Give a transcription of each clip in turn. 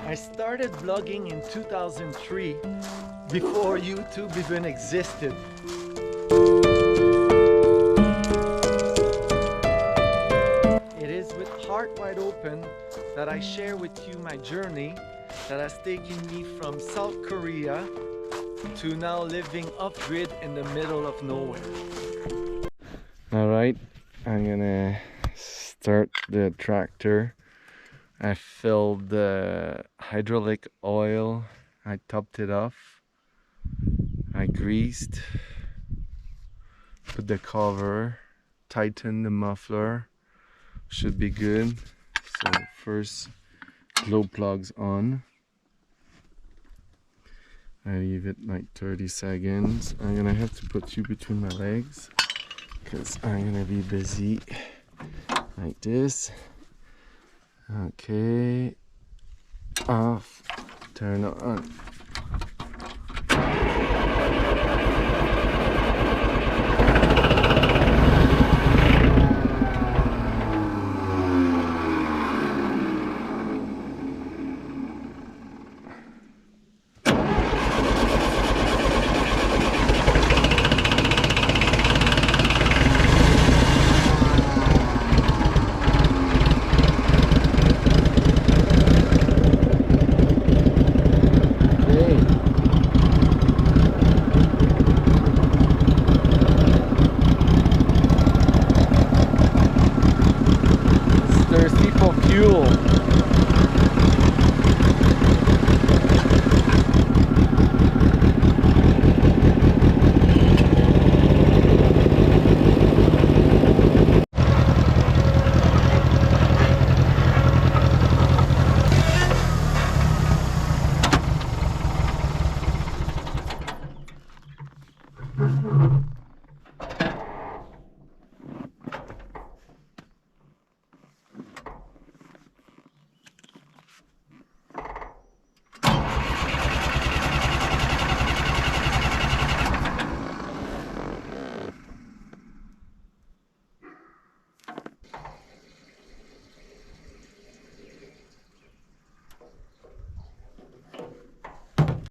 I started vlogging in 2003, before YouTube even existed. It is with heart wide open that I share with you my journey that has taken me from South Korea to now living off-grid in the middle of nowhere. Alright, I'm gonna start the tractor. I filled the hydraulic oil, I topped it off, I greased, put the cover, tightened the muffler, should be good. So first glow plugs on. I leave it like 30 seconds. I'm gonna have to put you between my legs because I'm gonna be busy like this. Okay, off, turn on. Thirsty for fuel.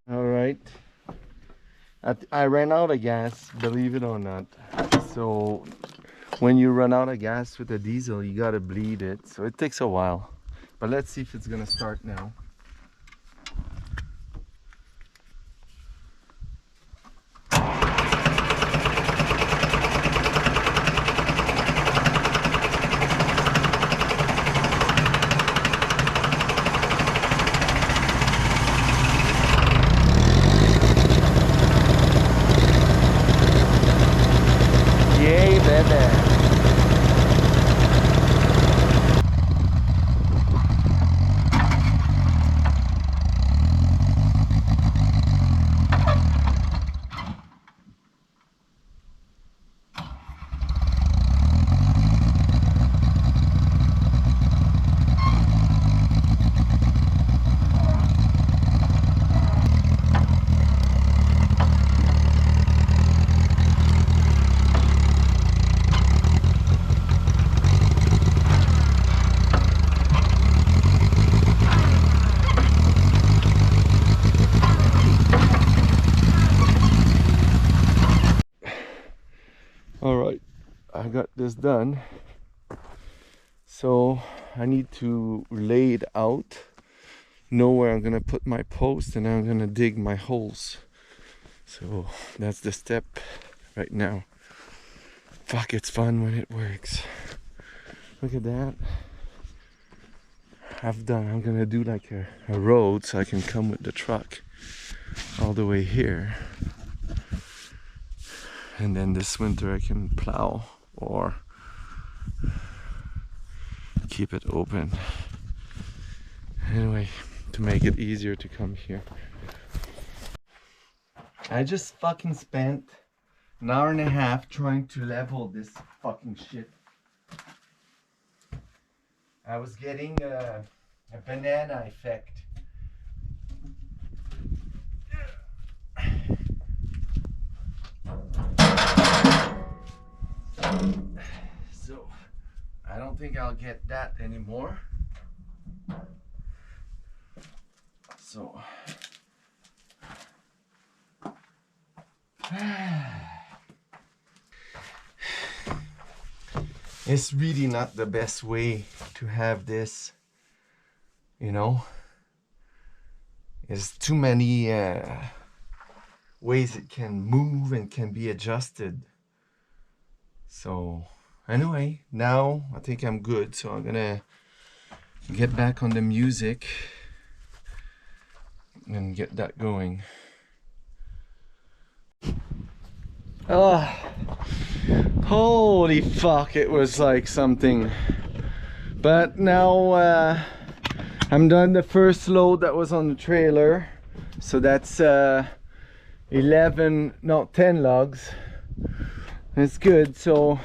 Alright, I ran out of gas, believe it or not. So when you run out of gas with a diesel, you gotta bleed it, so it takes a while. But let's see if it's gonna start now. Yay, baby. Alright, I got this done. So I need to lay it out, know where I'm gonna put my post, and I'm gonna dig my holes. So that's the step right now. Fuck, it's fun when it works. Look at that. I'm gonna do like a road so I can come with the truck all the way here. And then this winter I can plow or keep it open. Anyway, to make it easier to come here. I just fucking spent an hour and a half trying to level this fucking shit. I was getting a banana effect. So I don't think I'll get that anymore. So it's really not the best way to have this, you know. There's too many ways it can move and can be adjusted. So anyway, now I think I'm good, so I'm gonna get back on the music and get that going. Oh, holy fuck, it was like something. But now I'm done the first load that was on the trailer. So that's 10 logs. It's good. So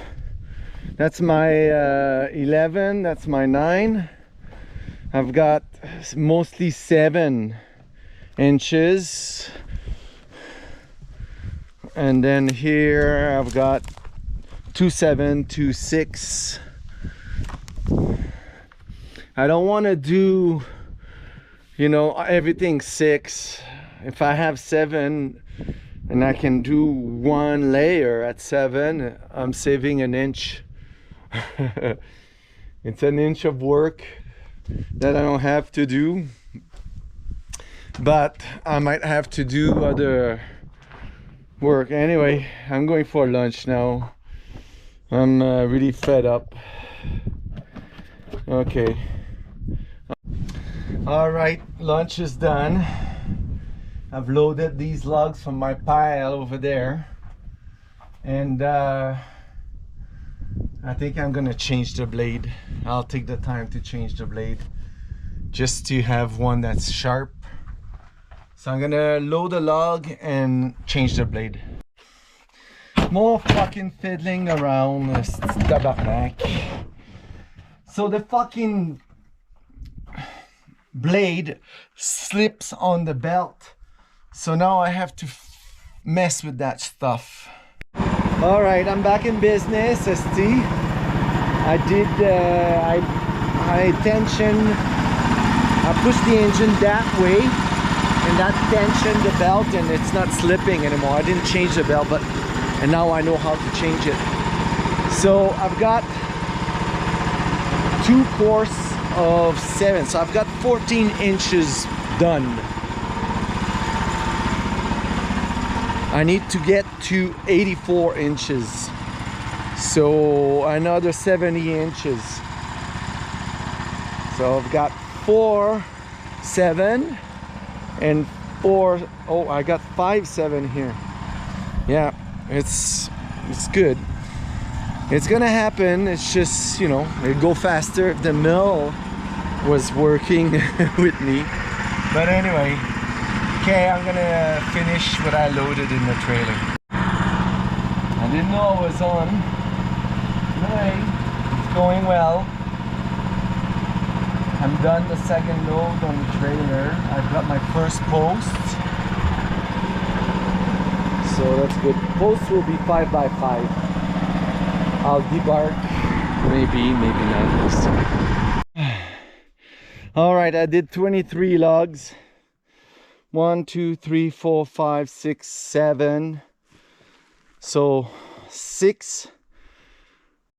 that's my 11, that's my 9. I've got mostly 7 inches. And then here I've got 2.7, 2.6. I don't want to do, you know, everything 6. If I have 7 and I can do 1 layer at 7, I'm saving an inch. It's an inch of work that I don't have to do, but I might have to do other work. Anyway, I'm going for lunch now. I'm really fed up. Okay. All right, lunch is done. I've loaded these logs from my pile over there, and I think I'm gonna change the blade. I'll take the time to change the blade just to have one that's sharp. So I'm gonna load a log and change the blade. More fucking fiddling around, this tabarnak. So the fucking blade slips on the belt. So now I have to mess with that stuff. All right, I'm back in business, ST. I did, I pushed the engine that way, and that tensioned the belt, and it's not slipping anymore. I didn't change the belt, and now I know how to change it. So I've got 2 course of 7, so I've got 14 inches done. I need to get to 84 inches, so another 70 inches. So I've got 4 7 and 4, oh, I got 5 7 here. Yeah, it's good. It's gonna happen. It's just, you know, it'd go faster if the mill was working with me. But anyway, okay, I'm gonna finish what I loaded in the trailer. I didn't know I was on. Anyway, it's going well. I'm done the second load on the trailer. I've got my first post. So that's good. Post will be 5 by 5. I'll debark, maybe not. All right, I did 23 logs. 1 2 3 4 5 6 7. So 6.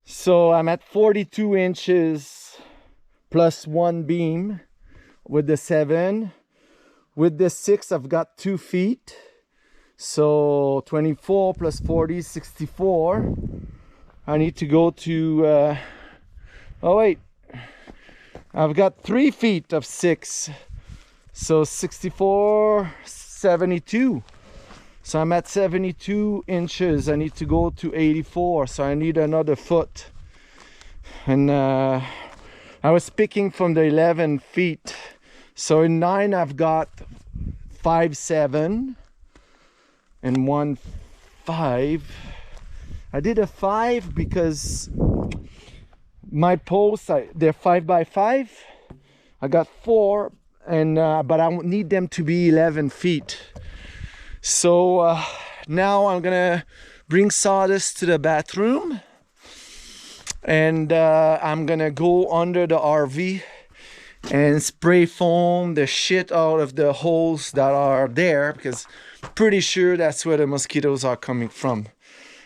So I'm at 42 inches plus 1 beam with the 7. With the 6, I've got 2 feet. So 24 plus 40, 64. I need to go to, oh wait, I've got 3 feet of 6. So 64, 72. So I'm at 72 inches. I need to go to 84. So I need another foot. And I was picking from the 11 feet. So in 9, I've got 5 7 and 1 5. I did a 5 because my posts, they're 5 by 5. I got 4, and but I need them to be 11 feet. So now I'm gonna bring sawdust to the bathroom, and I'm gonna go under the RV and spray foam the shit out of the holes that are there, because pretty sure that's where the mosquitoes are coming from.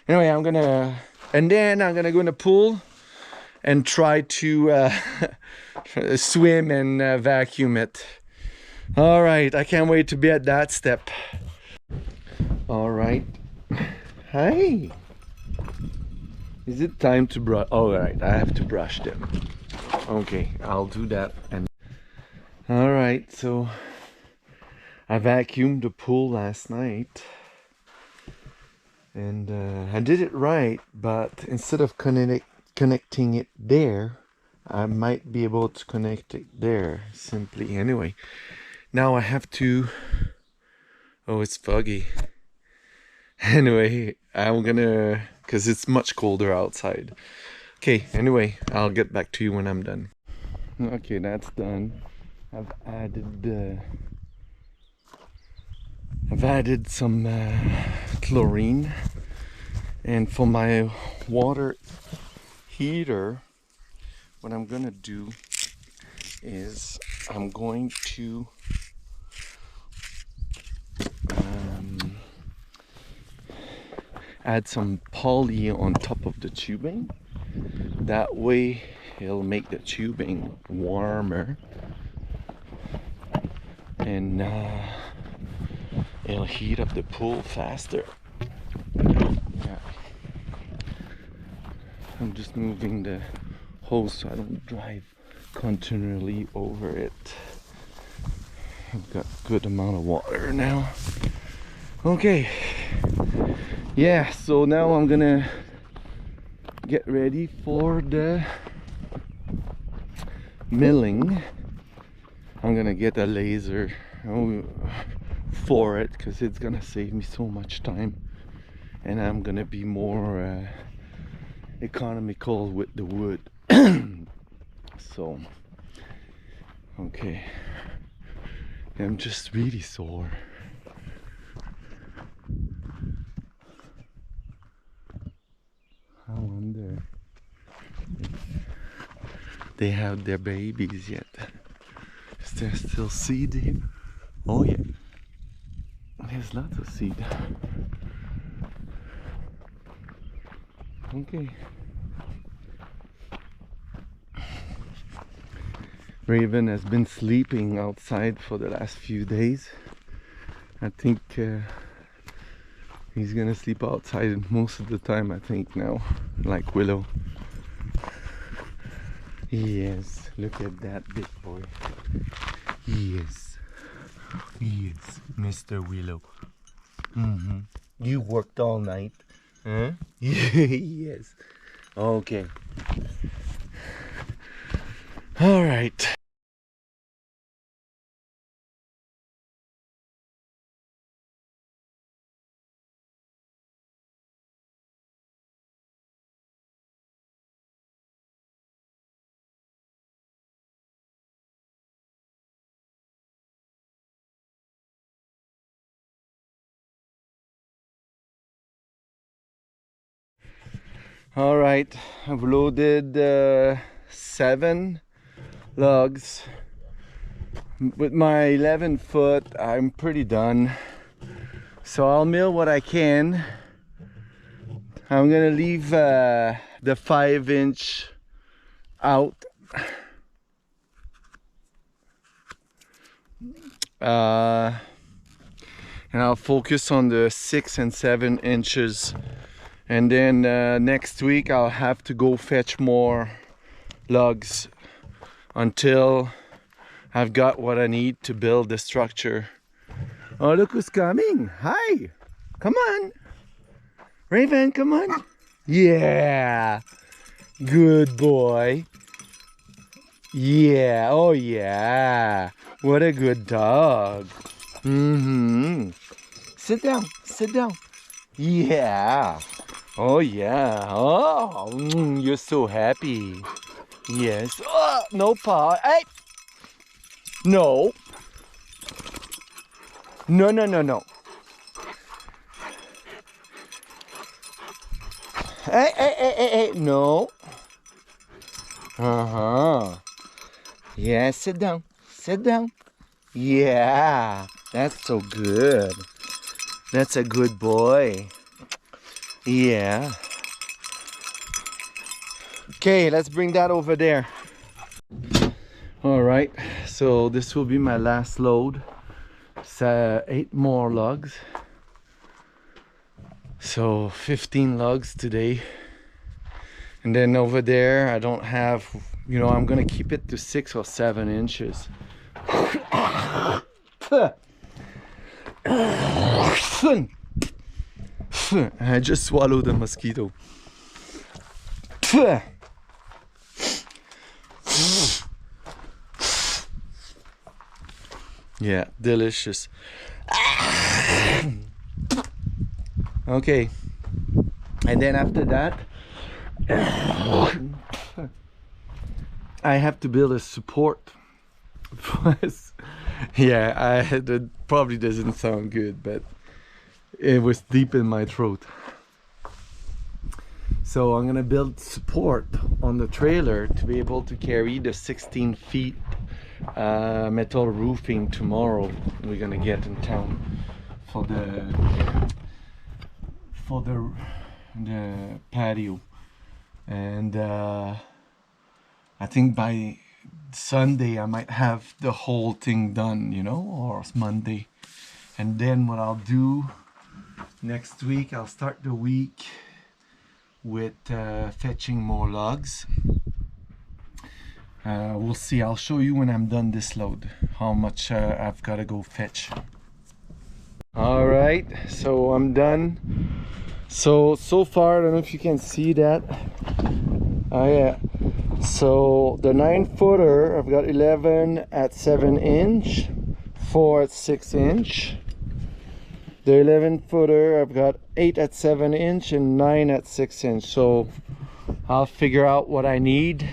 Anyway, and then I'm gonna go in the pool and try to swim and vacuum it. All right, I can't wait to be at that step. All right. Hi. Is it time to brush? All right, I have to brush them. Okay, I'll do that. And all right, so I vacuumed the pool last night, and I did it right, but instead of connecting it there, I might be able to connect it there simply. Anyway, now I have to. Oh, it's foggy. Anyway, I'm gonna, because it's much colder outside. Okay, anyway, I'll get back to you when I'm done. Okay, that's done. I've added some chlorine, and for my water heater, what I'm gonna do is I'm going to add some poly on top of the tubing. That way it'll make the tubing warmer, and it'll heat up the pool faster. Yeah. I'm just moving the hose so I don't drive continually over it. I've got a good amount of water now. Okay. Yeah, so now I'm gonna get ready for the milling. I'm gonna get a laser for it, because it's gonna save me so much time, and I'm gonna be more economical with the wood. So okay, I'm just really sore. I wonder if they have their babies yet. Is there still seed here? Oh yeah, there's lots of seed. Okay. Raven has been sleeping outside for the last few days. I think he's gonna sleep outside most of the time, I think now, like Willow. Yes, look at that big boy. Yes, yes, Mr. Willow. You worked all night, huh? Yes. Okay. All right. All right, I've loaded 7 logs. With my 11 foot, I'm pretty done. So I'll mill what I can. I'm gonna leave the 5-inch out. And I'll focus on the 6 and 7 inches. And then next week I'll have to go fetch more logs until I've got what I need to build the structure. Oh, look who's coming. Hi. Come on. Raven, come on. Yeah. Good boy. Yeah. Oh, yeah. What a good dog. Sit down. Sit down. Yeah. Oh, yeah. Oh, you're so happy. Yes. Oh, no paw. Hey. No. No, no, no, no. Hey, hey, hey, hey, hey. No. Uh-huh. Yeah, sit down. Sit down. Yeah, that's so good. That's a good boy. Yeah. Okay, let's bring that over there. All right, so this will be my last load. It's 8 more logs. So 15 logs today. And then over there, I don't have, you know, I'm gonna keep it to 6 or 7 inches. I just swallowed a mosquito. Yeah, delicious. Okay, and then after that, I have to build a support. Yeah, that probably doesn't sound good, but it was deep in my throat. So I'm gonna build support on the trailer to be able to carry the 16 feet metal roofing tomorrow. We're gonna get in town for the patio, and I think by Sunday I might have the whole thing done, you know, or Monday. And then what I'll do next week, I'll start the week with fetching more logs. We'll see. I'll show you when I'm done this load how much I've got to go fetch. All right, so I'm done. So far, I don't know if you can see that. Oh yeah. So the 9-footer, I've got 11 at 7 inch, 4 at 6 inch. The 11-footer, I've got 8 at 7 inch and 9 at 6 inch. So I'll figure out what I need.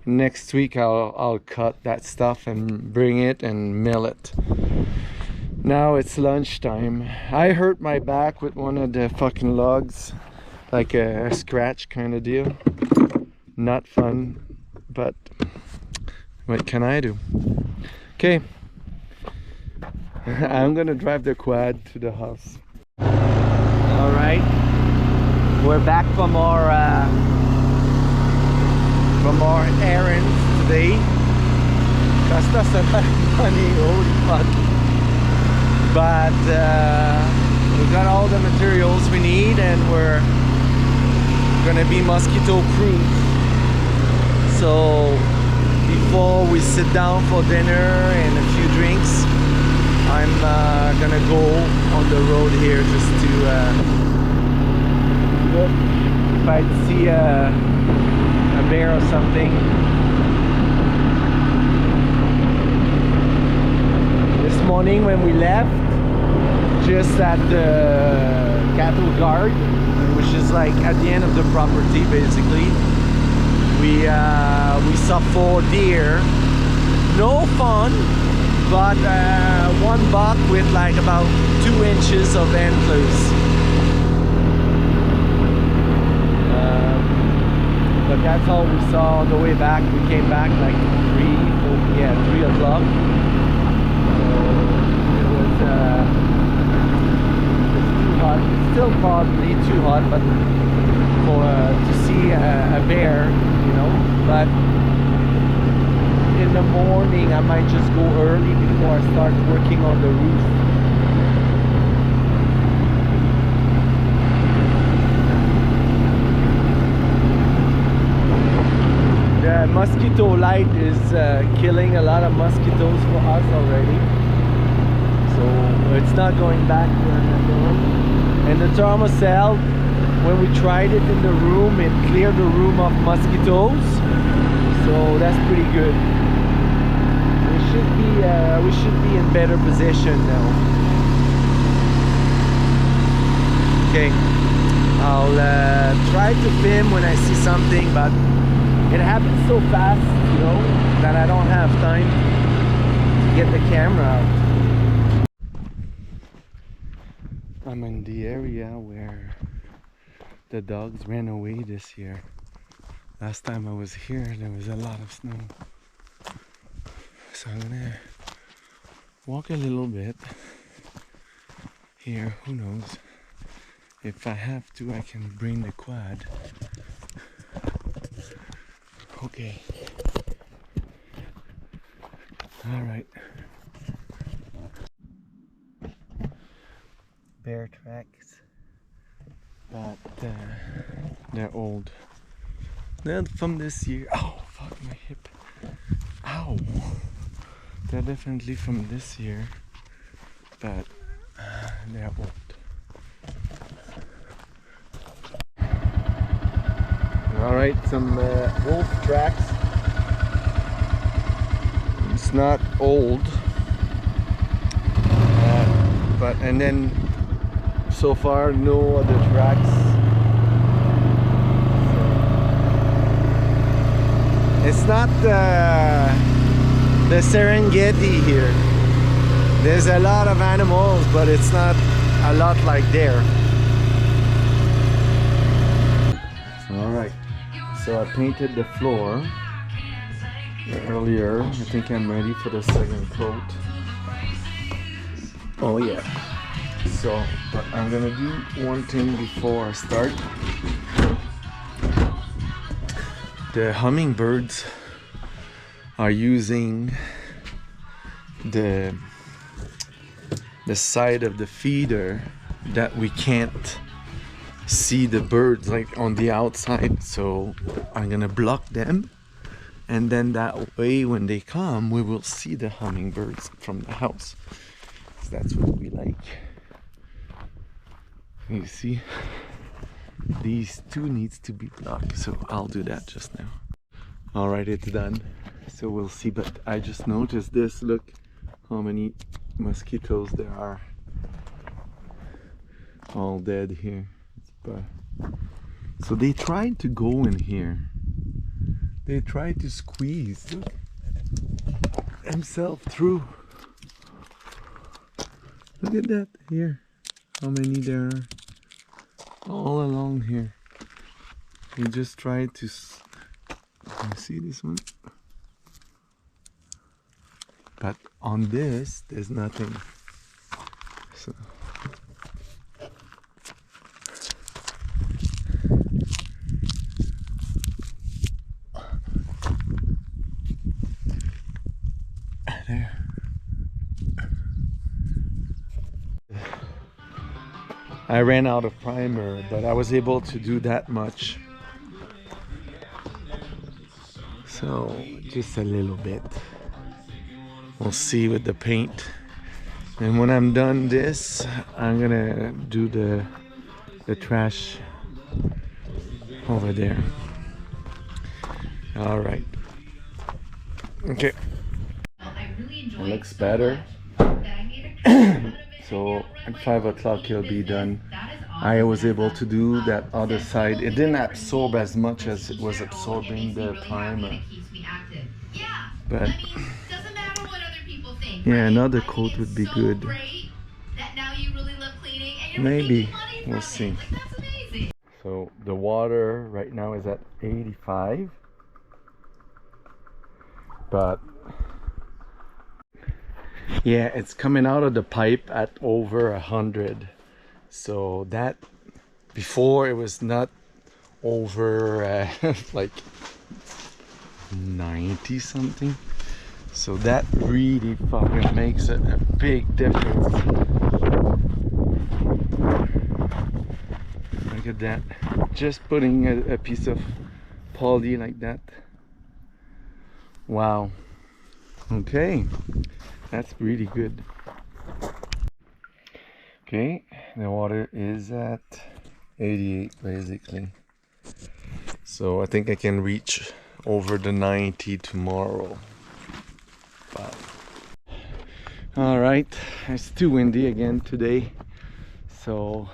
Next week I'll cut that stuff and bring it and mill it. Now it's lunchtime. I hurt my back with one of the fucking logs, like a scratch kind of deal. Not fun, but what can I do? Okay, I'm gonna drive the quad to the house. All right, we're back from our errands today. Cost us a lot of money, holy fuck. But we got all the materials we need, and we're gonna be mosquito proof. So before we sit down for dinner and a few drinks, I'm gonna go on the road here just to look if I see a bear or something. This morning when we left, just at the cattle guard, which is like at the end of the property basically, we saw 4 deer. No fun, but one buck with like about 2 inches of antlers. But that's all we saw on the way back. We came back like 3 o'clock. It was too hot. It's still probably too hot, but to see a bear, you know. But in the morning I might just go early before I start working on the roof. The mosquito light is killing a lot of mosquitoes for us already, so it's not going back to the dorm. And the thermocell, when we tried it in the room, it cleared the room of mosquitoes, so that's pretty good. We should be in better position now. Okay, I'll try to film when I see something, but it happens so fast, you know, that I don't have time to get the camera out. I'm in the area where the dogs ran away this year. Last time I was here, there was a lot of snow. So I'm gonna walk a little bit here. Who knows? If I have to, I can bring the quad. Okay. All right. Bear tracks, but they're old. They're from this year. Oh, fuck my hip. Ow. They're definitely from this year, but they're old. All right, some wolf tracks. It's not old, but and then so far no other tracks. So, it's not the Serengeti here. There's a lot of animals, but it's not a lot like there. All right. So I painted the floor earlier. I think I'm ready for the second coat. Oh yeah. So, but I'm gonna do one thing before I start. The hummingbirds are using the side of the feeder that we can't see the birds, like on the outside, so I'm gonna block them, and then that way when they come we will see the hummingbirds from the house. So that's what we like. You see, these two needs to be blocked, so I'll do that just now. All right, it's done, so we'll see. But I just noticed this. Look how many mosquitoes there are, all dead here. So they tried to go in here. They tried to squeeze themselves through. Look at that here. How many there are all along here. They just tried to. You see this one? But on this, there's nothing. So. There. I ran out of primer, but I was able to do that much. So just a little bit. We'll see with the paint. And when I'm done this, I'm gonna do the trash over there. All right. Okay. It looks better. So at 5 o'clock it'll be done. I was able to do that other side. It didn't absorb as much as it was absorbing the primer. But yeah, another coat would be good. Maybe. We'll see. So the water right now is at 85. But yeah, it's coming out of the pipe at over 100. So that before it was not over like 90 something. So that really fucking makes a big difference. Look at that. Just putting a piece of poly like that. Wow. Okay. That's really good. Okay, the water is at 88 basically. So I think I can reach over the 90 tomorrow. Wow. All right, it's too windy again today. So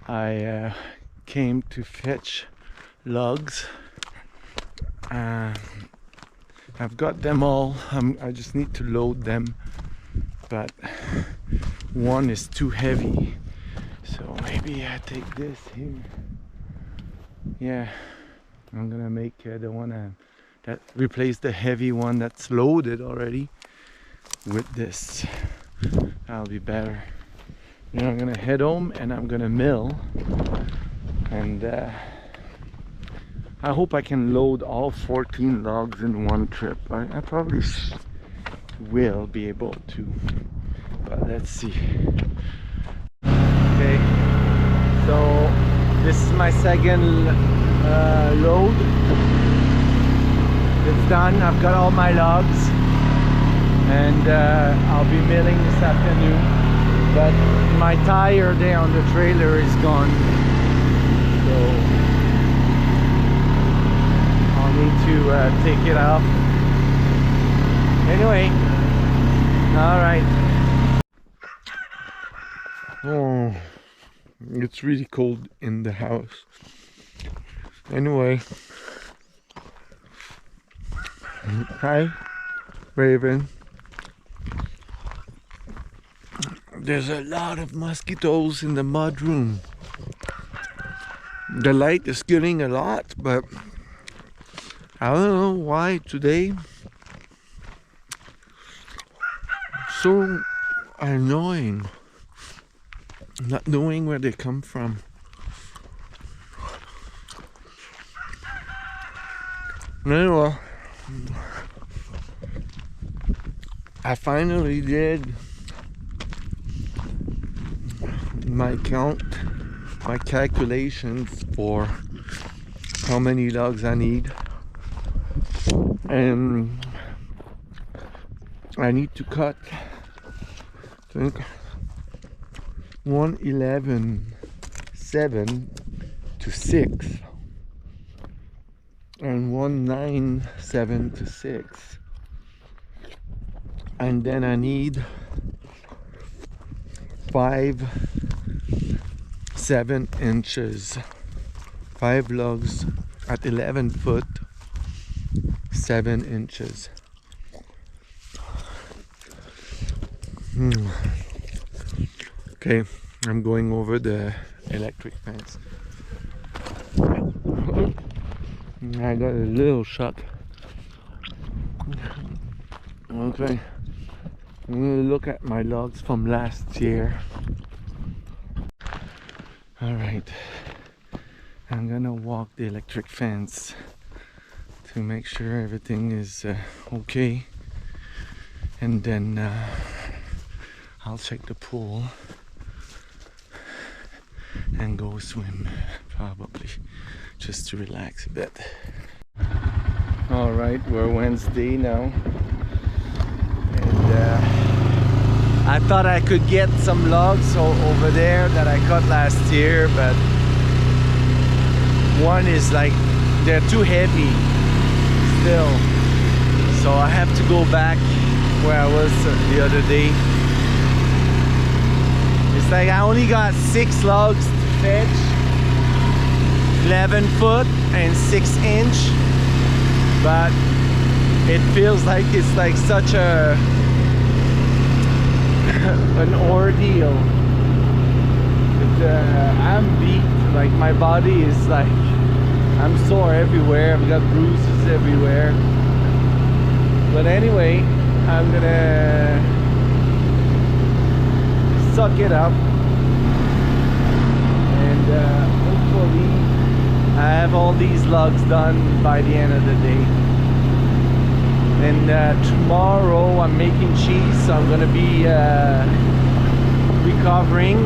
I came to fetch logs. I've got them all. I just need to load them, but one is too heavy, so maybe I take this here. Yeah, I'm gonna make the one I'm that replace the heavy one that's loaded already with this. That'll be better. Then I'm gonna head home and I'm gonna mill, and I hope I can load all 14 logs in one trip. I probably will be able to, but let's see. Okay, so this is my second load. It's done. I've got all my logs, and I'll be milling this afternoon, but my tire there on the trailer is gone, so I'll need to take it off. Anyway, all right. Oh, it's really cold in the house. Anyway, hi, Raven. There's a lot of mosquitoes in the mud room. The light is getting a lot, but I don't know why today. So annoying, not knowing where they come from. Anyway, I finally did my count, my calculations for how many logs I need, and I need to cut, I think, 111.7 to 6 and 197 to 6, and then I need 7 inches, 5 logs at 11 foot, 7 inches. Okay, I'm going over the electric fence. I got a little shock. Okay, I'm gonna look at my logs from last year. Alright, I'm gonna walk the electric fence to make sure everything is okay, and then I'll check the pool and go swim, probably, just to relax a bit. Alright, we're Wednesday now, and I thought I could get some logs over there that I cut last year, but one is like, they're too heavy still, so I have to go back where I was the other day. It's like I only got 6 logs to fetch, 11 foot and 6 inch, but it feels like it's like such a an ordeal. I'm beat, like my body is like, I'm sore everywhere, I've got bruises everywhere, but anyway, I'm gonna suck it up, and hopefully I have all these logs done by the end of the day. And tomorrow I'm making cheese, so I'm gonna be recovering.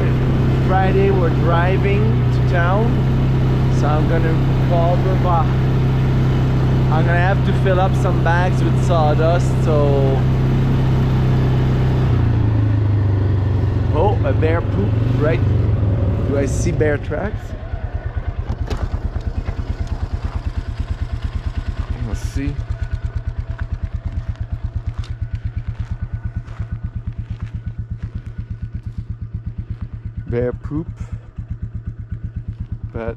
Friday we're driving to town, so I'm gonna recover. I'm gonna have to fill up some bags with sawdust, so... Oh, a bear poop, right? Do I see bear tracks? Let's see. Bear poop, but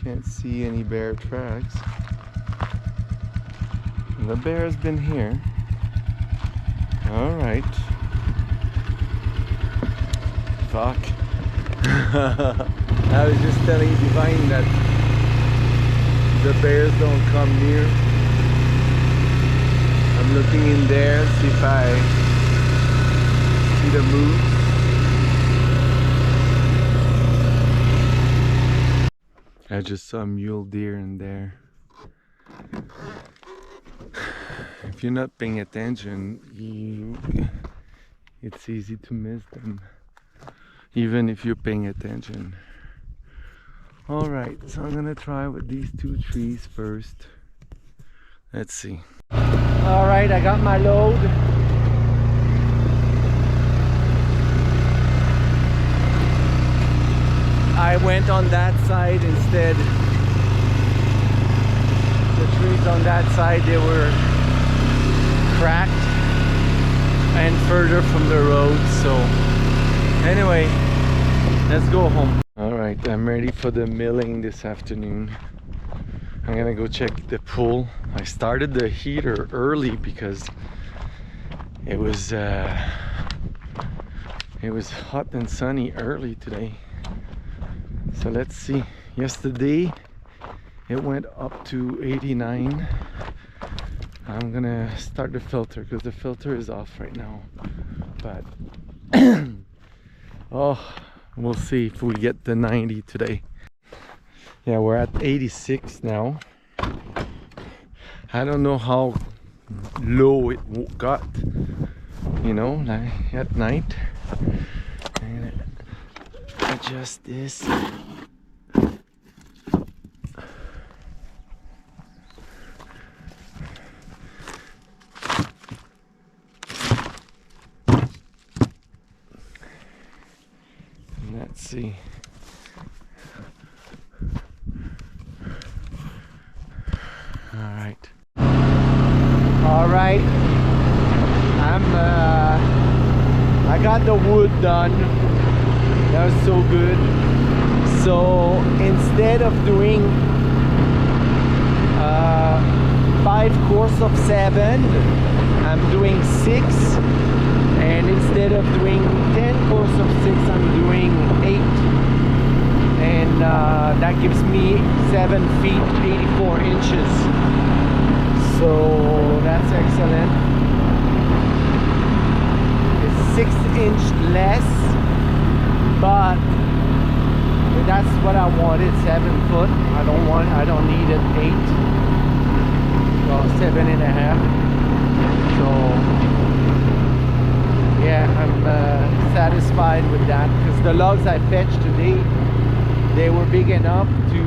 can't see any bear tracks. And the bear has been here. All right. Fuck. I was just telling Divine that the bears don't come near. I'm looking in there, see if I see the moose. I just saw a mule deer in there. If you're not paying attention, it's easy to miss them, even if you're paying attention. Alright, so I'm gonna try with these two trees first. Let's see. Alright, I got my load. I went on that side instead. The trees on that side, they were cracked and further from the road. So anyway, let's go home. Alright, I'm ready for the milling this afternoon. I'm gonna go check the pool. I started the heater early because it was hot and sunny early today. So let's see. Yesterday it went up to 89. I'm gonna start the filter because the filter is off right now. But oh, we'll see if we get the 90 today. Yeah, we're at 86 now. I don't know how low it got, you know, like at night. I'm gonna adjust this. Let's see. All right. I got the wood done. That was so good. So instead of doing 5 course of 7, I'm doing 6. And instead of doing 10 course of 6, I'm doing 8. And that gives me 7 feet 84 inches. So that's excellent. It's 6 inch less, but that's what I wanted, 7 foot. I don't need it 8 or 7.5. So yeah, I'm satisfied with that because the logs I fetched today, they were big enough to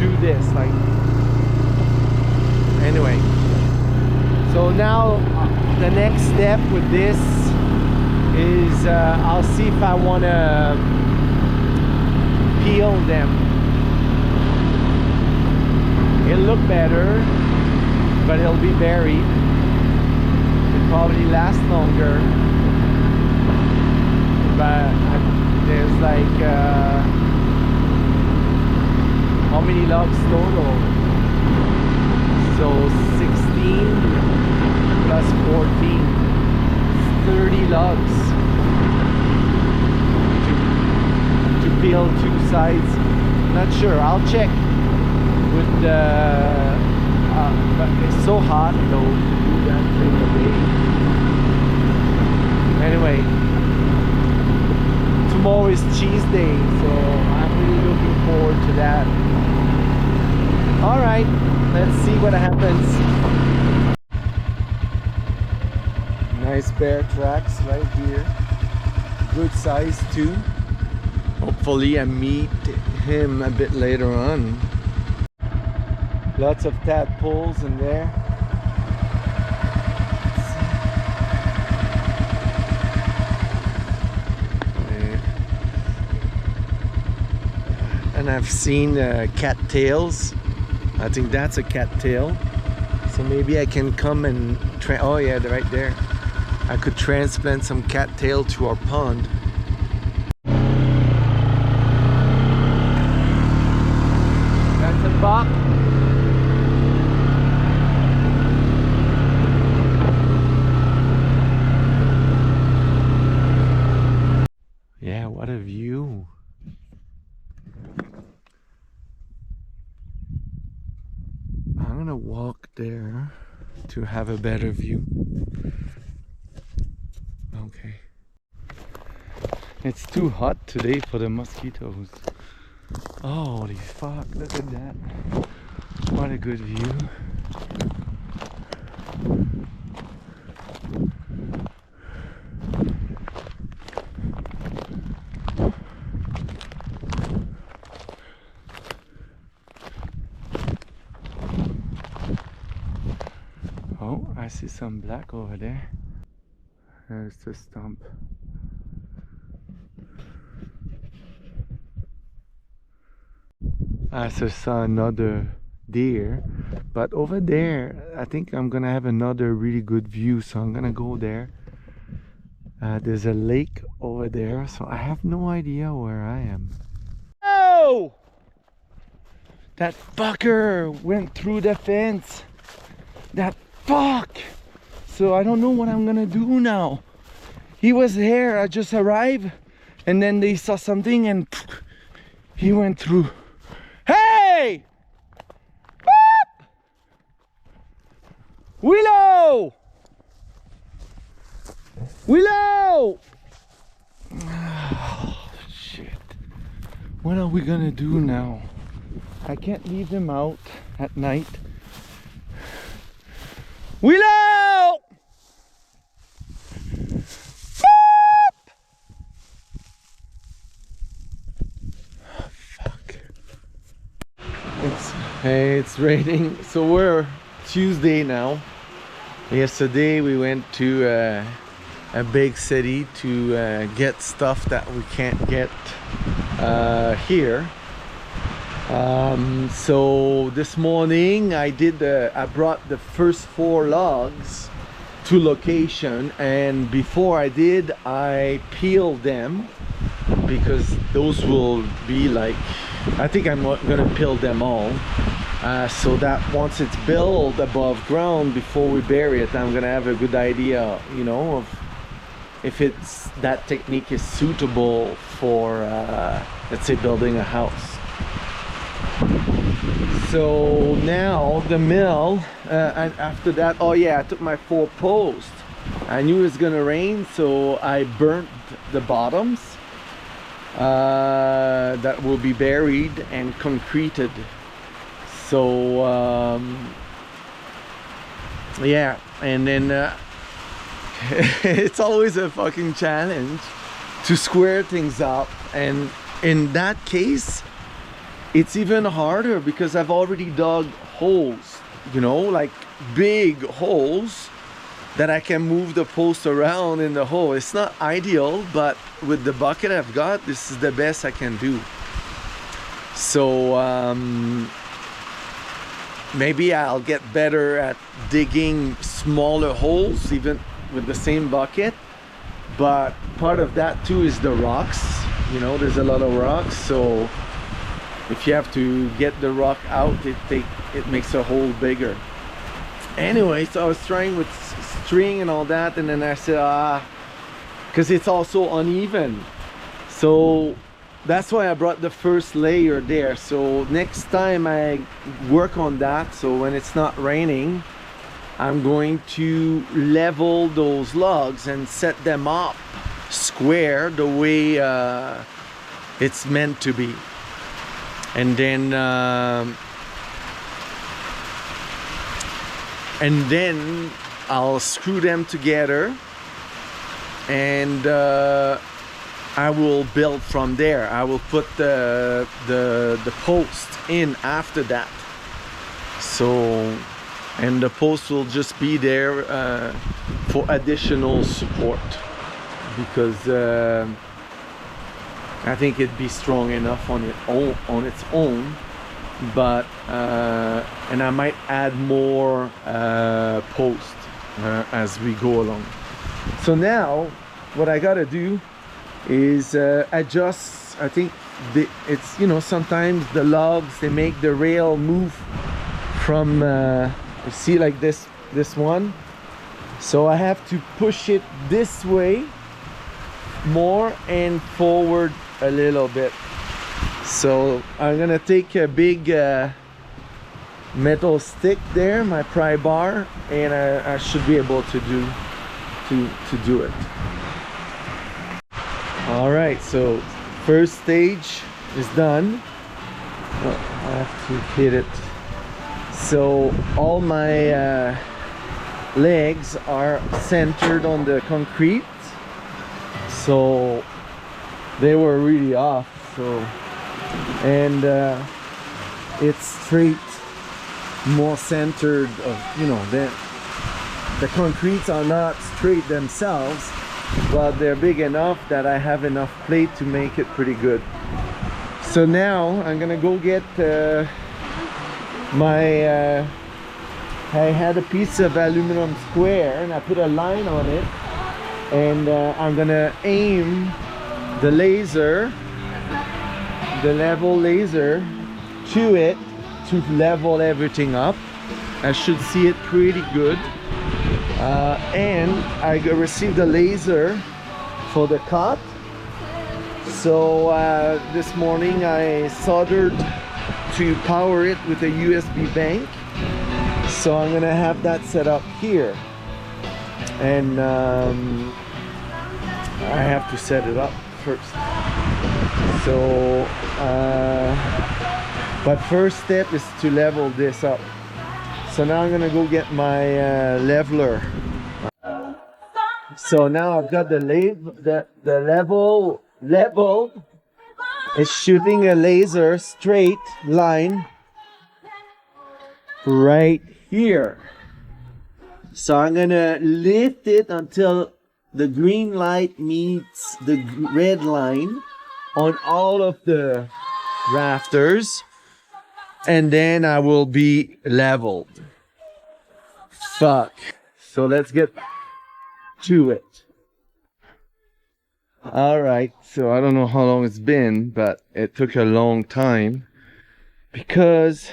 do this. Like, anyway, so now the next step with this is I'll see if I want to peel them. It'll look better, but it'll be buried. It'll probably last longer, but there's like how many logs total? So 16 plus 14, 30 logs to peel 2 sides. Not sure, I'll check with the but it's so hot though to do that thing today. Anyway, tomorrow is cheese day, so I'm really looking forward to that. All right, let's see what happens. Nice bear tracks right here. Good size too. Hopefully I meet him a bit later on. Lots of tadpoles in there. And I've seen cattails. I think that's a cattail. So maybe I can come and oh yeah, they're right there. I could transplant some cattail to our pond. That's a buck. Yeah, what a view. gonna walk there to have a better view. Okay. It's too hot today for the mosquitoes. Holy fuck, look at that. What a good view. Oh, I see some black over there. There's the stump. I just saw another deer, but over there I think I'm gonna have another really good view, so I'm gonna go there. There's a lake over there, so I have no idea where I am. Oh! That fucker went through the fence. That fuck! So I don't know what I'm gonna do now. He was here, I just arrived, and then they saw something and he went through. Hey! Boop! Willow! Willow! Oh, shit. What are we gonna do now? I can't leave them out at night. Willow! It's raining, so we're Tuesday now. Yesterday we went to a big city to get stuff that we can't get here. So this morning I brought the first 4 logs to location, and before I did, I peeled them because those will be like, I think I'm gonna peel them all, so that once it's built above ground, before we bury it, I'm gonna have a good idea, you know, of if that technique is suitable for let's say building a house. So now the mill, and after that, oh yeah, I took my 4 posts. I knew it was gonna rain, so I burnt the bottoms that will be buried and concreted. So yeah, and then it's always a fucking challenge to square things up, and in that case it's even harder because I've already dug holes, you know, like big holes that I can move the post around in the hole. It's not ideal, but with the bucket I've got, this is the best I can do. So maybe I'll get better at digging smaller holes even with the same bucket, but part of that too is the rocks. You know, there's a lot of rocks, so if you have to get the rock out, it makes a hole bigger. Anyway, so I was trying with string and all that, and then I said because it's also uneven, so that's why I brought the first layer there. So next time I work on that, so when it's not raining, I'm going to level those logs and set them up square the way it's meant to be. And then I'll screw them together, and I will build from there. I will put the post in after that. So, and the post will just be there for additional support, because I think it'd be strong enough on its own, but and I might add more posts as we go along. So now what I gotta do is adjust. I think it's, you know, sometimes the logs, they make the rail move from you see, like this one, so I have to push it this way more and forward a little bit. So I'm gonna take a big metal stick there, my pry bar, and I should be able to do it. All right, so first stage is done. Oh, I have to hit it. So all my legs are centered on the concrete, so they were really off. So, and it's straight, more centered of, you know, the concretes are not straight themselves, but they're big enough that I have enough plate to make it pretty good. So now I'm gonna go get my I had a piece of aluminum square and I put a line on it, and I'm gonna aim the laser, the level laser, to it to level everything up. I should see it pretty good. And I received a laser for the cut. So this morning I soldered to power it with a USB bank. So I'm gonna have that set up here, and I have to set it up first. So but first step is to level this up. So now I'm gonna go get my leveler. So now I've got the level leveled. It's shooting a laser straight line right here. So I'm gonna lift it until the green light meets the red line on all of the rafters, and then I will be leveled. Fuck. So let's get to it. All right, so I don't know how long it's been, but it took a long time because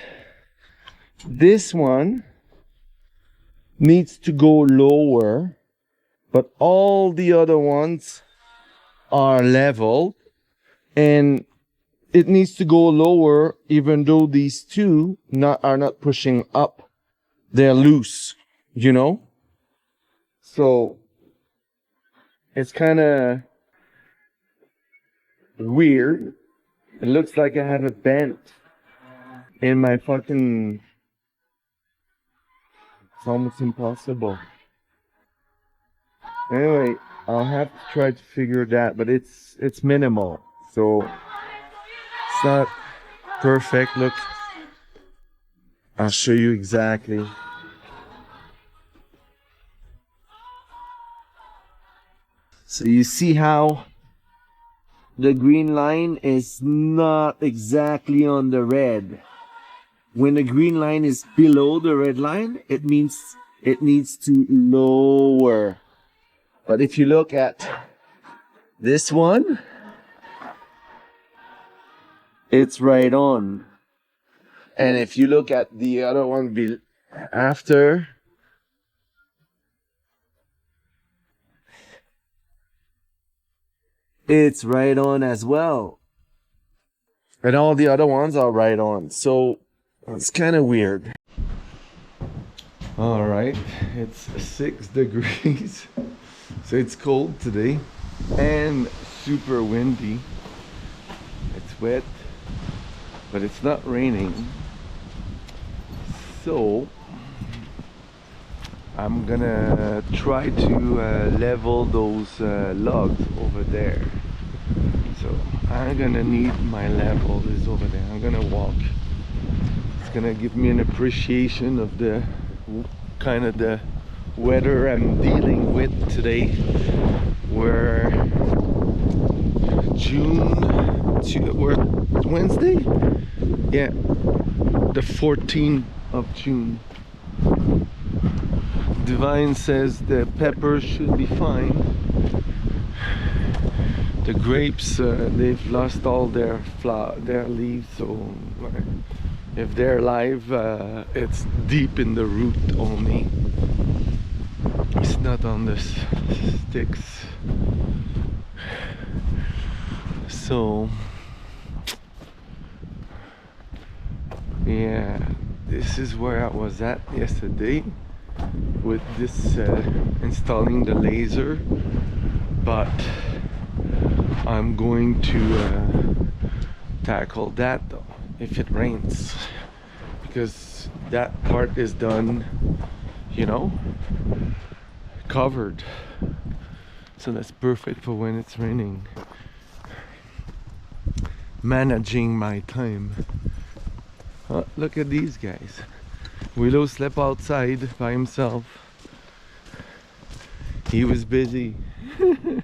this one needs to go lower, but all the other ones are level, and it needs to go lower even though these two are not pushing up. They're loose, you know? So it's kind of weird. It looks like I have a bent in my fucking... It's almost impossible. Anyway, I'll have to try to figure that, but it's minimal, so it's not perfect. Look, I'll show you exactly. So you see how the green line is not exactly on the red. When the green line is below the red line, it means it needs to lower. But if you look at this one, it's right on. And if you look at the other one after, it's right on as well. And all the other ones are right on. So it's kind of weird. All right, it's 6 degrees. So it's cold today and super windy. It's wet, but it's not raining. So I'm gonna try to level those logs over there. So I'm gonna need my level is over there. I'm gonna walk. It's gonna give me an appreciation of the kind of the weather I'm dealing with today. We're we're Wednesday? Yeah, the 14th of June. Divine says the peppers should be fine. The grapes, they've lost all their leaves, so if they're alive, it's deep in the root only. It's not on the sticks. So yeah, this is where I was at yesterday with this installing the laser, but I'm going to tackle that though if it rains, because that part is done, you know, covered, so that's perfect for when it's raining. Managing my time. Look at these guys. Willow slept outside by himself. He was busy.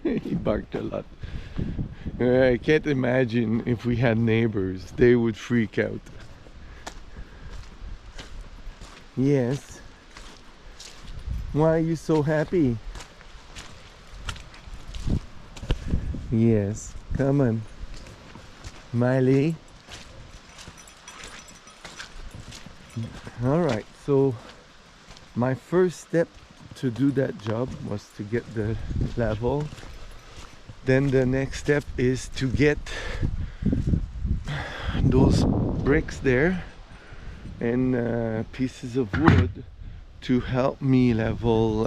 He barked a lot. I can't imagine if we had neighbors. They would freak out. Yes. Why are you so happy? Yes. Come on. Miley. Alright, so my first step to do that job was to get the level. Then the next step is to get those bricks there and pieces of wood to help me level,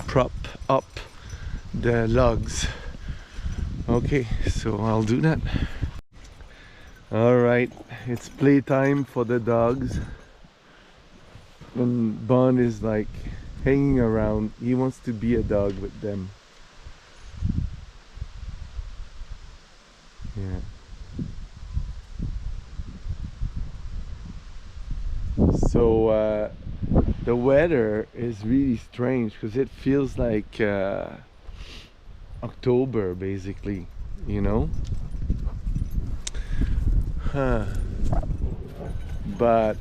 prop up the logs. Okay, so I'll do that. Alright, it's playtime for the dogs. And Bond is like hanging around. He wants to be a dog with them. Yeah. So the weather is really strange because it feels like October basically, you know. But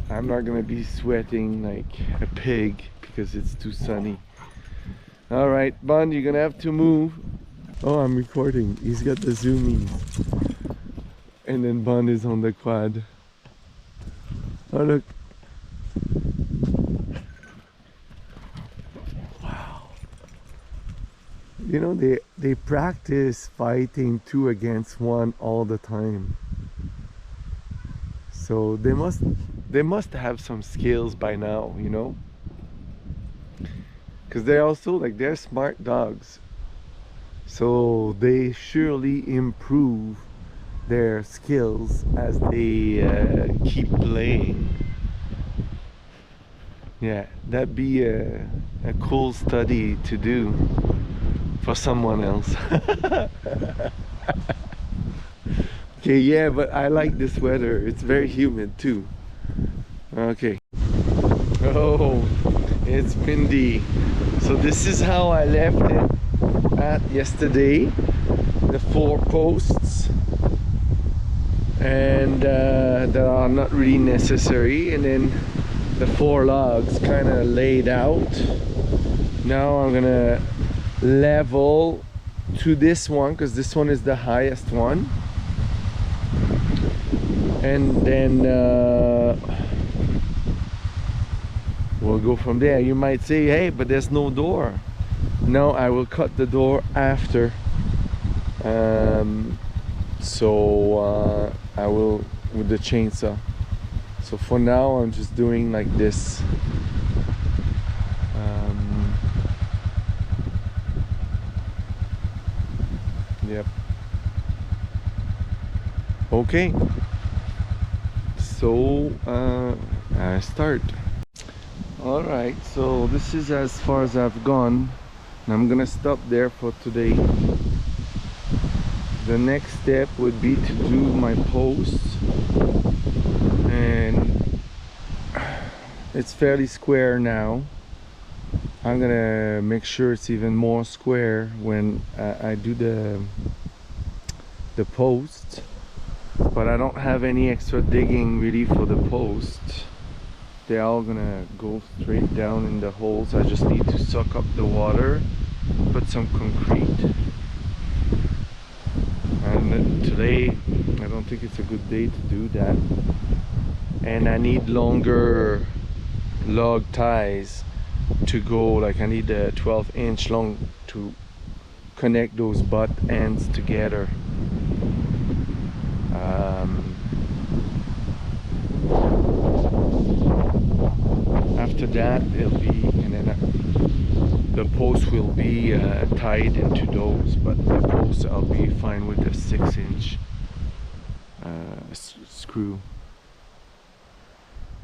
I'm not gonna be sweating like a pig because it's too sunny. Alright, Bond, you're gonna have to move. Oh, I'm recording. He's got the zoomies. And then Bond is on the quad. Oh, look. Wow. You know, they practice fighting 2 against 1 all the time. So they must have some skills by now, you know, because they're also like, they're smart dogs, so they surely improve their skills as they keep playing. Yeah, that'd be a cool study to do for someone else. Okay, yeah, but I like this weather. It's very humid too. Okay. Oh, it's windy. So this is how I left it at yesterday. The 4 posts and that are not really necessary, and then the 4 logs kind of laid out. Now I'm gonna level to this one because this one is the highest one. And then we'll go from there. You might say, hey, but there's no door. No, I will cut the door after. So I will with the chainsaw. So for now, I'm just doing like this. Yep. Okay. So I start. Alright, so this is as far as I've gone. I'm gonna stop there for today. The next step would be to do my posts, and it's fairly square now. I'm gonna make sure it's even more square when I do the posts. But I don't have any extra digging really for the posts. They're all gonna go straight down in the holes. I just need to suck up the water, put some concrete. And today, I don't think it's a good day to do that. And I need longer log ties to go, like I need a 12-inch long to connect those butt ends together. after that it'll be, and then the post will be tied into those, but the post I'll be fine with the 6-inch screw.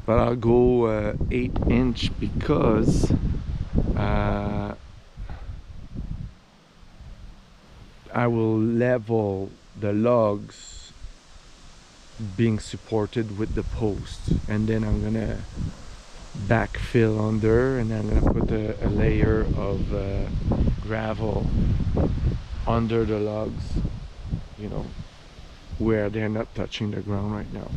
But I'll go 8-inch because I will level the logs being supported with the post, and then I'm gonna backfill under, and I'm gonna put a layer of gravel under the logs, you know, where they're not touching the ground right now.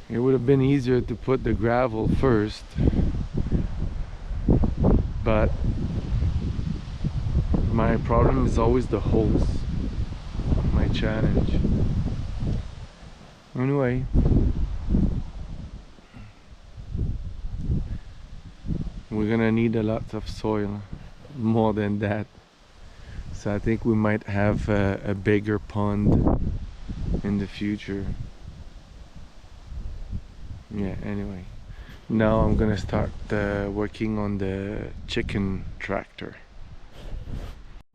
It would have been easier to put the gravel first, but my problem is always the holes, my challenge. Anyway, we're gonna need a lot of soil, more than that. So I think we might have a bigger pond in the future. Yeah, anyway. Now I'm gonna start working on the chicken tractor.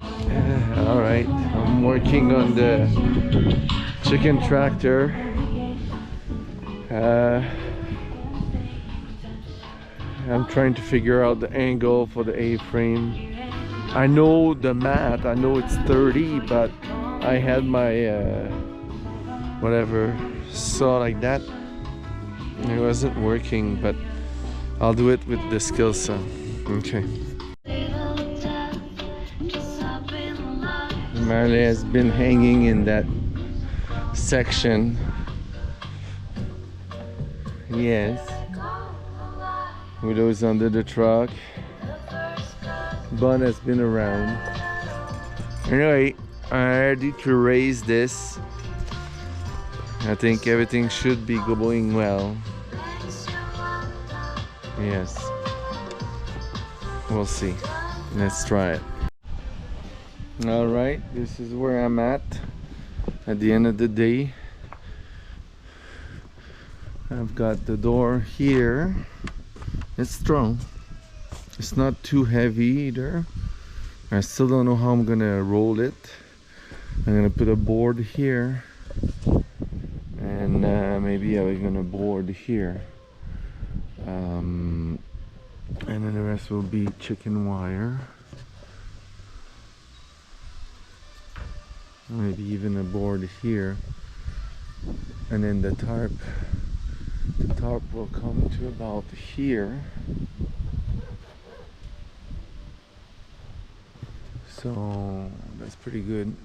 Alright, I'm working on the chicken tractor. I'm trying to figure out the angle for the A-frame. I know the mat, I know it's 30, but I had my whatever saw like that. It wasn't working, but I'll do it with the skill saw. Okay. Marley has been hanging in that section. Yes. Willow's under the truck. Bun has been around. Anyway, I'm ready to raise this. I think everything should be going well. Yes. We'll see. Let's try it. Alright, this is where I'm at the end of the day. I've got the door here. It's strong. It's not too heavy either. I still don't know how I'm gonna roll it. I'm gonna put a board here, and maybe I'm gonna board here, and then the rest will be chicken wire, maybe even a board here, and then the tarp will come to about here. So that's pretty good.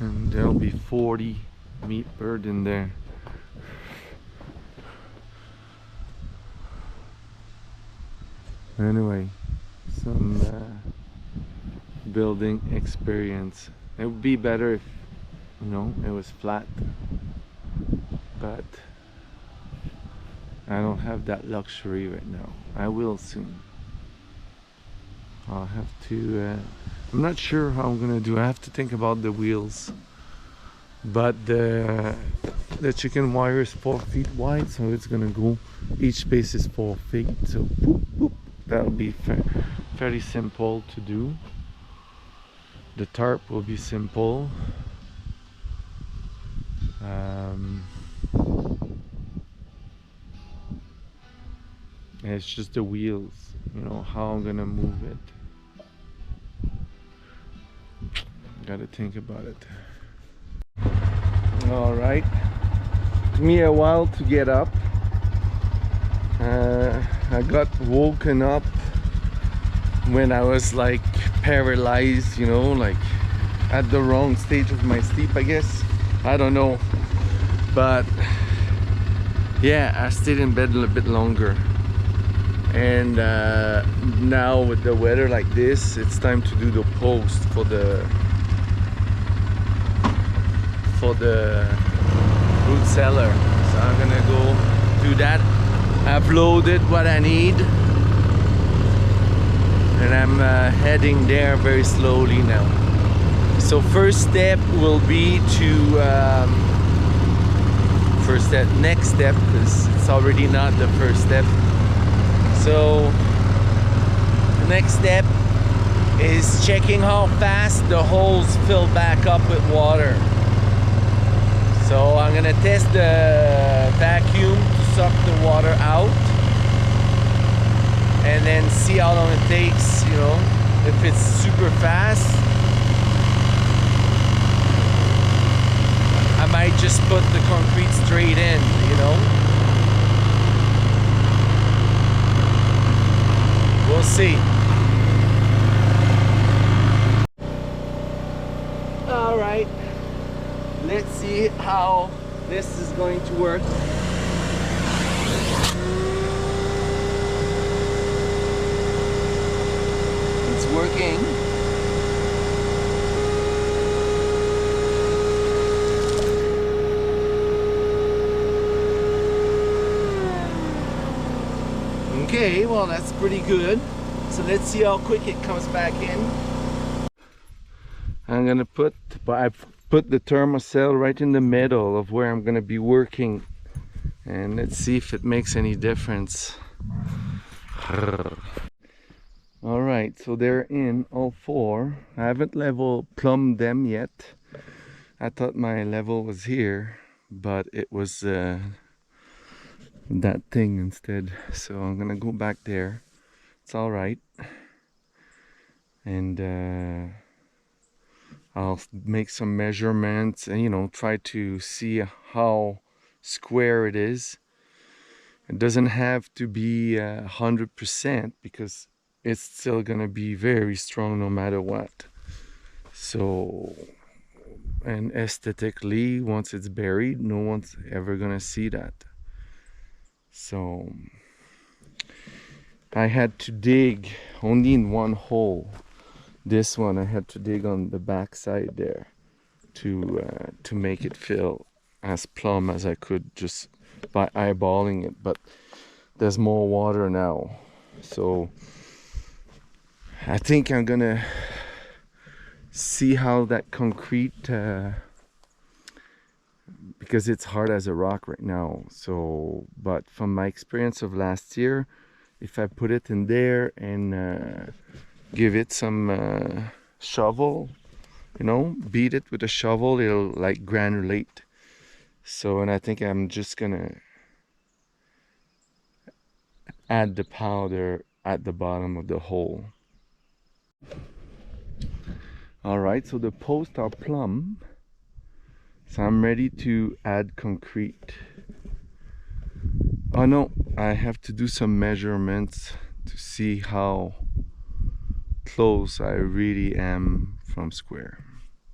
And there'll be 40 meat bird in there. Anyway, some building experience. It would be better if, you know, it was flat, but I don't have that luxury right now. I will soon. I'll have to I'm not sure how I'm gonna do. I have to think about the wheels, but the chicken wire is 4 feet wide, so it's gonna go, each space is 4 feet, so boop, boop. That'll be fairly simple to do. The tarp will be simple. It's just the wheels, you know, how I'm gonna move it. Gotta think about it. All right, took me a while to get up. I got woken up when I was like paralyzed, you know, like at the wrong stage of my sleep, I guess. I don't know, but yeah, I stayed in bed a little bit longer. And now with the weather like this, it's time to do the post for the root cellar. So I'm gonna go do that. I've loaded what I need, and I'm heading there very slowly now. So first step will be to first step, next step, because it's already not the first step. So the next step is checking how fast the holes fill back up with water. So I'm gonna test the vacuum to suck the water out, and then see how long it takes, you know. If it's super fast, I might just put the concrete straight in, you know. We'll see. All right, let's see how this is going to work. It's working. Okay, well, that's pretty good. So let's see how quick it comes back in. I'm gonna put the thermocell right in the middle of where I'm gonna be working, and let's see if it makes any difference. All right, so they're in, all four. I haven't plumbed them yet. I thought my level was here, but it was that thing instead. So I'm gonna go back there. It's all right, and I'll make some measurements and, you know, try to see how square it is. It doesn't have to be 100% because it's still gonna be very strong no matter what. So, and aesthetically, once it's buried, no one's ever gonna see that. So I had to dig only in one hole. This one I had to dig on the back side there to make it feel as plumb as I could just by eyeballing it. But there's more water now, so I think I'm gonna see how that concrete, because it's hard as a rock right now. So, but from my experience of last year, if I put it in there and give it some shovel, you know, beat it with a shovel, it'll like granulate. So, and I think I'm just gonna add the powder at the bottom of the hole. All right, so the posts are plumb, so I'm ready to add concrete. Oh no, I have to do some measurements to see how close I really am from square.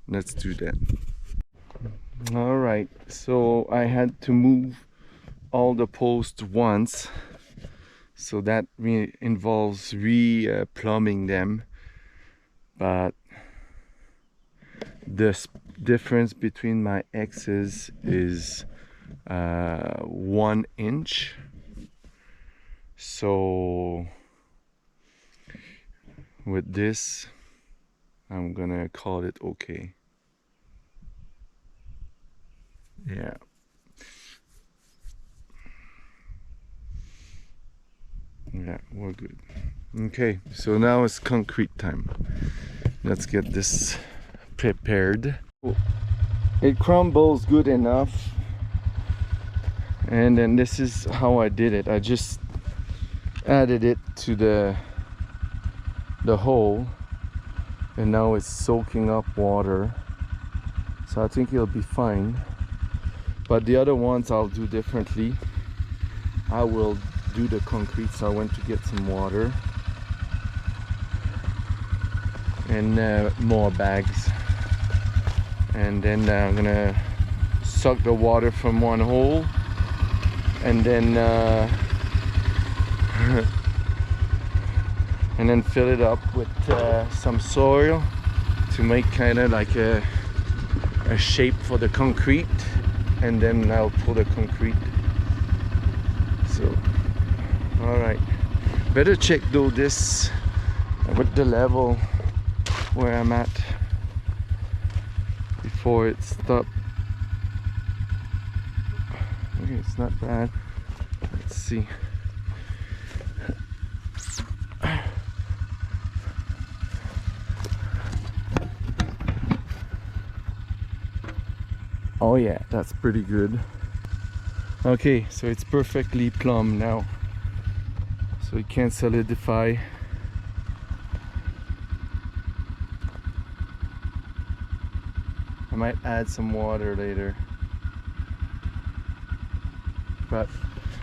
Let's do that. All right, so I had to move all the posts once, so that involves plumbing them, but the difference between my X's is 1 inch. So with this, I'm gonna call it okay. Yeah. Yeah, we're good. Okay, so now it's concrete time. Let's get this prepared. It crumbles good enough, and then this is how I did it. I just added it to the hole, and now it's soaking up water, so I think it'll be fine. But the other ones I'll do differently. I will do the concrete, so I went to get some water and more bags, and then I'm gonna suck the water from one hole, and then and then fill it up with some soil to make kind of like a shape for the concrete, and then I'll pour the concrete. So all right, better check though this with the level where I'm at before it stops. it's not bad. Let's see. Oh yeah, that's pretty good. Okay, so it's perfectly plumb now, so it can't solidify. I might add some water later, but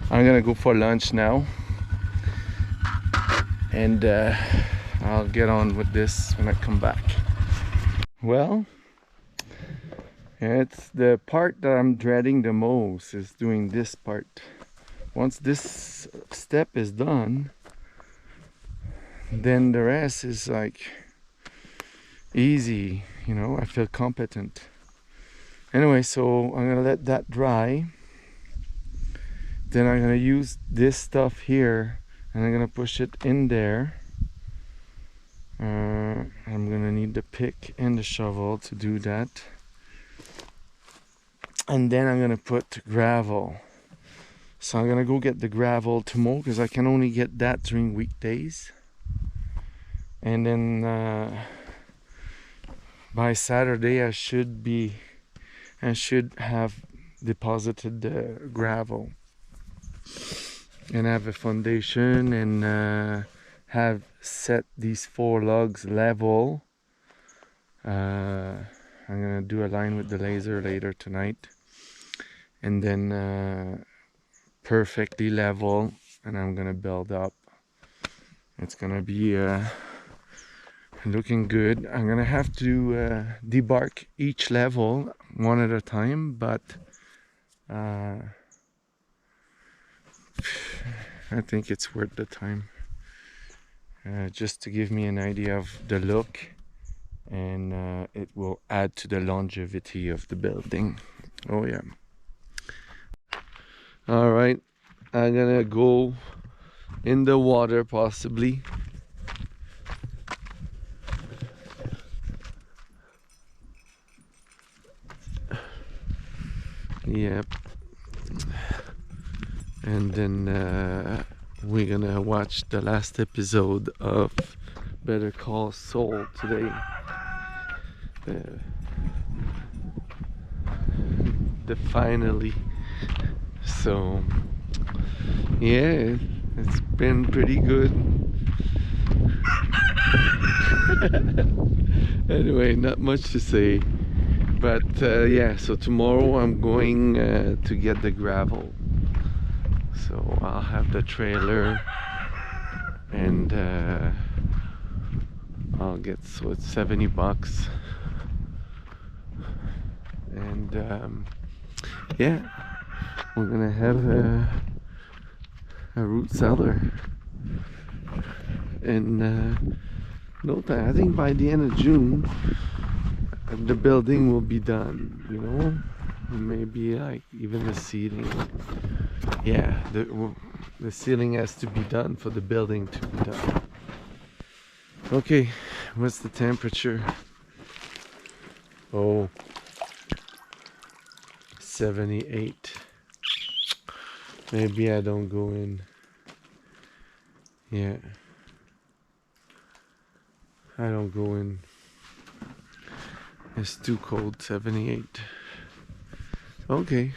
I'm gonna go for lunch now, and I'll get on with this when I come back. Well, it's the part that I'm dreading the most, is doing this part. Once this step is done, then the rest is like easy, you know. I feel competent. Anyway, so I'm gonna let that dry. Then I'm gonna use this stuff here and I'm gonna push it in there. I'm gonna need the pick and the shovel to do that. And then I'm gonna put gravel. So I'm gonna go get the gravel tomorrow because I can only get that during weekdays. And then by Saturday I should have deposited the gravel and have a foundation and have set these 4 logs level. I'm gonna do a line with the laser later tonight, and then perfectly level, and I'm gonna build up. It's gonna be looking good. I'm gonna have to debark each level one at a time, but I think it's worth the time, just to give me an idea of the look, and it will add to the longevity of the building. Oh yeah. All right, I'm gonna go in the water possibly. Yep. And then we're gonna watch the last episode of Better Call Saul today. The finally. So yeah, it's been pretty good. Anyway, not much to say, but yeah, so tomorrow I'm going to get the gravel, so I'll have the trailer, and I'll get, so it's $70, and yeah, we're gonna have a root cellar, and no time, I think by the end of June the building will be done, you know, maybe like even the ceiling. Yeah, the ceiling has to be done for the building to be done. Okay, what's the temperature? Oh, 78. Maybe I don't go in. Yeah, I don't go in. It's too cold. 78. Okay.